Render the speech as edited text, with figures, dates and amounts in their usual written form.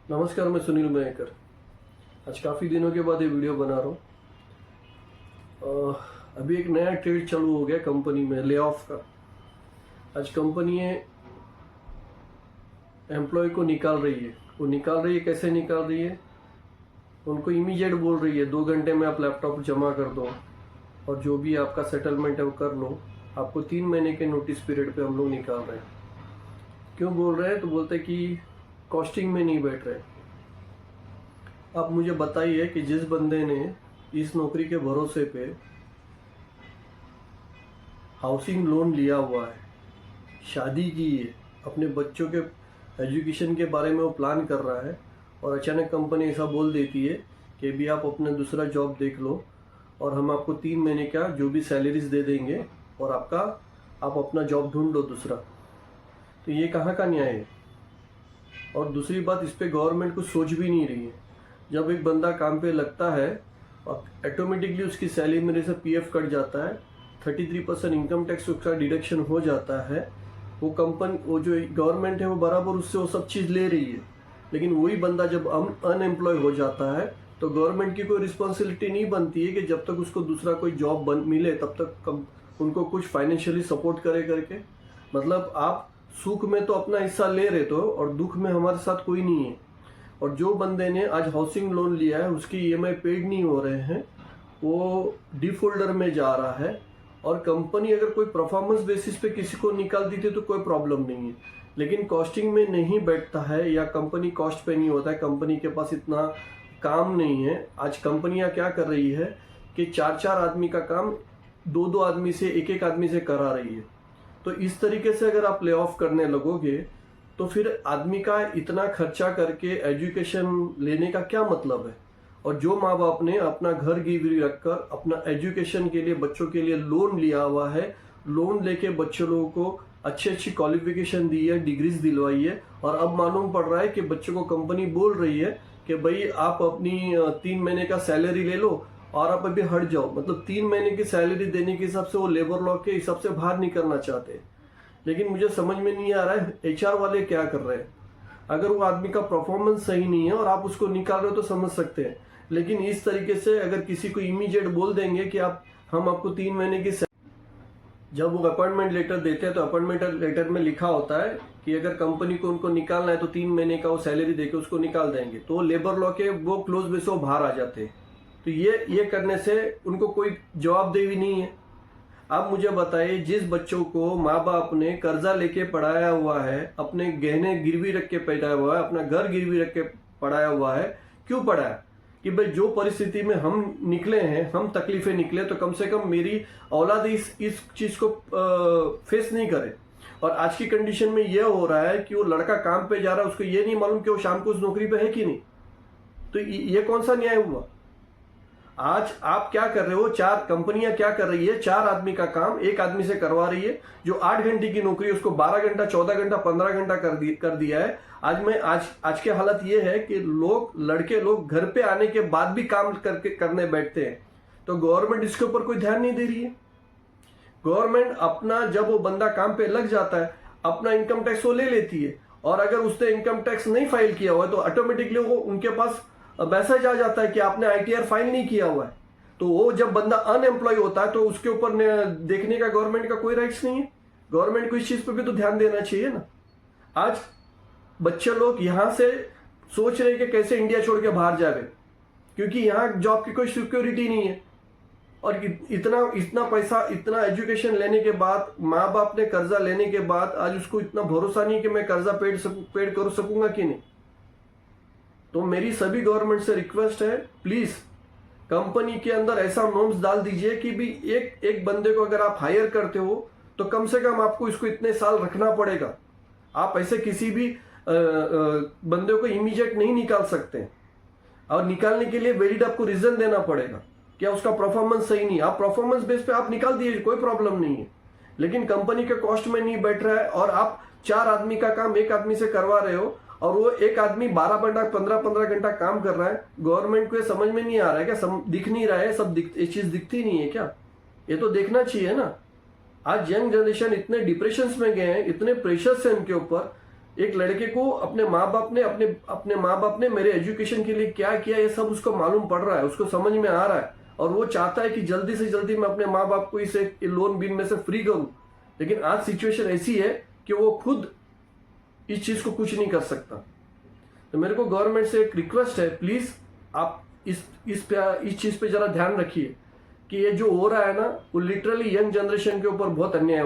नमस्कार, मैं सुनील मयेकर। आज काफ़ी दिनों के बाद ये वीडियो बना रहा हूँ। अभी एक नया ट्रेड चालू हो गया कंपनी में, ले ऑफ का। आज कंपनी एम्प्लॉय को निकाल रही है। वो निकाल रही है, कैसे निकाल रही है? उनको इमीडिएट बोल रही है 2 घंटे में आप लैपटॉप जमा कर दो और जो भी आपका सेटलमेंट है वो कर लो। आपको 3 महीने के नोटिस पीरियड पे हम लोग निकाल रहे हैं। क्यों बोल रहे हैं? तो बोलते हैं कि कॉस्टिंग में नहीं बैठ रहे। आप मुझे बताइए कि जिस बंदे ने इस नौकरी के भरोसे पे हाउसिंग लोन लिया हुआ है, शादी की है, अपने बच्चों के एजुकेशन के बारे में वो प्लान कर रहा है और अचानक कंपनी ऐसा बोल देती है कि भी आप अपना दूसरा जॉब देख लो और हम आपको 3 महीने का जो भी सैलरीज दे देंगे और आप अपना जॉब ढूंढ लो दूसरा। तो ये कहाँ का न्याय है? और दूसरी बात, इस पे गवर्नमेंट कुछ सोच भी नहीं रही है। जब एक बंदा काम पे लगता है और ऑटोमेटिकली उसकी सैलरी में से पीएफ कट जाता है, 33% इनकम टैक्स उसका डिडक्शन हो जाता है। वो जो गवर्नमेंट है वो बराबर उससे वो सब चीज़ ले रही है। लेकिन वही बंदा जब अनएम्प्लॉय हो जाता है तो गवर्नमेंट की कोई रिस्पॉन्सिबिलिटी नहीं बनती है कि जब तक उसको दूसरा कोई जॉब मिले तब तक उनको कुछ फाइनेंशियली सपोर्ट करे करके। मतलब आप सुख में तो अपना हिस्सा ले रहे तो और दुख में हमारे साथ कोई नहीं है। और जो बंदे ने आज हाउसिंग लोन लिया है उसकी ईएमआई पेड नहीं हो रहे हैं, वो डिफॉल्टर में जा रहा है। और कंपनी अगर कोई परफॉर्मेंस बेसिस पे किसी को निकाल दी थी तो कोई प्रॉब्लम नहीं है, लेकिन कॉस्टिंग में नहीं बैठता है या कंपनी कॉस्ट पे नहीं होता है, कंपनी के पास इतना काम नहीं है। आज कंपनियां क्या कर रही है कि 4-4 आदमी का काम 2-2 आदमी से, 1-1 आदमी से करा रही है। तो इस तरीके से अगर आप ले ऑफ करने लगोगे तो फिर आदमी का इतना खर्चा करके एजुकेशन लेने का क्या मतलब है? और जो माँ बाप ने अपना घर गिरवी रखकर अपना एजुकेशन के लिए, बच्चों के लिए लोन लिया हुआ है, लोन लेके बच्चों लोगों को अच्छी अच्छी क्वालिफिकेशन दी है, डिग्रीज दिलवाई है, और अब मालूम पड़ रहा है कि बच्चों को कंपनी बोल रही है कि भाई आप अपनी 3 महीने का सैलरी ले लो और आप अभी हट जाओ। मतलब 3 महीने की सैलरी देने के हिसाब से वो लेबर लॉ के हिसाब से बाहर निकलना चाहते हैं। लेकिन मुझे समझ में नहीं आ रहा है एचआर वाले क्या कर रहे हैं। अगर वो आदमी का परफॉर्मेंस सही नहीं है और आप उसको निकाल रहे हो तो समझ सकते हैं, लेकिन इस तरीके से अगर किसी को इमीडिएट बोल देंगे कि हम आपको 3 महीने की, जब वो अपॉइंटमेंट लेटर देते हैं तो अपॉइंटमेंट लेटर में लिखा होता है कि अगर कंपनी को उनको निकालना है तो 3 महीने का वो सैलरी देके उसको निकाल देंगे। तो लेबर लॉ के वो क्लोज में से वो बाहर आ जाते हैं। तो ये करने से उनको कोई जवाबदेही नहीं है। आप मुझे बताइए, जिस बच्चों को माँ बाप ने कर्जा लेके पढ़ाया हुआ है, अपने गहने गिरवी रख के पढ़ाया हुआ है, अपना घर गिरवी रख के पढ़ाया हुआ है, क्यों पढ़ाया? कि भाई जो परिस्थिति में हम निकले हैं, हम तकलीफें निकले, तो कम से कम मेरी औलाद इस चीज को फेस नहीं करे। और आज की कंडीशन में यह हो रहा है कि वो लड़का काम पे जा रहा है, उसको ये नहीं मालूम कि वो शाम को उस नौकरी पे है कि नहीं। तो ये कौन सा न्याय हुआ? आज आप क्या कर रहे हो? 4 कंपनियां क्या कर रही है, 4 आदमी का काम 1 आदमी से करवा रही है। जो 8 घंटे की नौकरी उसको 12 घंटा, 14 घंटा, 15 घंटा कर दिया है। आज के हालत ये है कि लड़के लोग घर पे आने के बाद भी काम करने बैठते हैं। तो गवर्नमेंट इसके ऊपर कोई ध्यान नहीं दे रही है। गवर्नमेंट अपना, जब वो बंदा काम पे लग जाता है, अपना इनकम टैक्स वो ले लेती है, और अगर उसने इनकम टैक्स नहीं फाइल किया हुआ है तो ऑटोमेटिकली वो उनके पास मैसेज आ जाता है कि आपने आईटीआर फाइल नहीं किया हुआ है। तो वो जब बंदा अनएम्प्लॉय होता है तो उसके ऊपर देखने का गवर्नमेंट का कोई राइट्स नहीं है। गवर्नमेंट को इस चीज पर भी तो ध्यान देना चाहिए ना। आज बच्चे लोग यहां से सोच रहे हैं कि कैसे इंडिया छोड़ के बाहर जावे, क्योंकि यहां जॉब की कोई सिक्योरिटी नहीं है। और इतना पैसा, इतना एजुकेशन लेने के बाद, माँ बाप ने कर्जा लेने के बाद आज उसको इतना भरोसा नहीं कि मैं कर्जा पेड कर सकूंगा कि नहीं। तो मेरी सभी गवर्नमेंट से रिक्वेस्ट है, प्लीज कंपनी के अंदर ऐसा नॉर्म्स डाल दीजिए कि भी एक बंदे को अगर आप हायर करते हो तो कम से कम आपको इसको इतने साल रखना पड़ेगा। आप ऐसे किसी भी बंदे को इमीडिएट नहीं निकाल सकते, और निकालने के लिए वैलिड आपको रीजन देना पड़ेगा। क्या उसका परफॉर्मेंस सही नहीं, आप परफॉर्मेंस बेस पे आप निकाल दीजिए, कोई प्रॉब्लम नहीं है। लेकिन कंपनी के कॉस्ट में नहीं बैठ रहा है और आप 4 आदमी का काम 1 आदमी से करवा रहे हो, और वो 1 आदमी 12 घंटा, 15-15 घंटा काम कर रहा है। गवर्नमेंट को ये समझ में नहीं आ रहा है क्या? दिख नहीं रहा है? ये चीज दिखती नहीं है क्या? ये तो देखना चाहिए ना। आज यंग जनरेशन इतने डिप्रेशन में गए हैं, इतने प्रेशर से उनके ऊपर। एक लड़के को अपने माँ बाप ने मेरे एजुकेशन के लिए क्या किया ये सब उसको मालूम पड़ रहा है, उसको समझ में आ रहा है, और वो चाहता है कि जल्दी से जल्दी मैं अपने माँ बाप को इस लोन बिल में से फ्री करूं। लेकिन आज सिचुएशन ऐसी है कि वो खुद इस चीज को कुछ नहीं कर सकता। तो मेरे को गवर्नमेंट से एक रिक्वेस्ट है, प्लीज आप इस चीज पे जरा ध्यान रखिए कि ये जो हो रहा है ना, वो लिटरली यंग जनरेशन के ऊपर बहुत अन्याय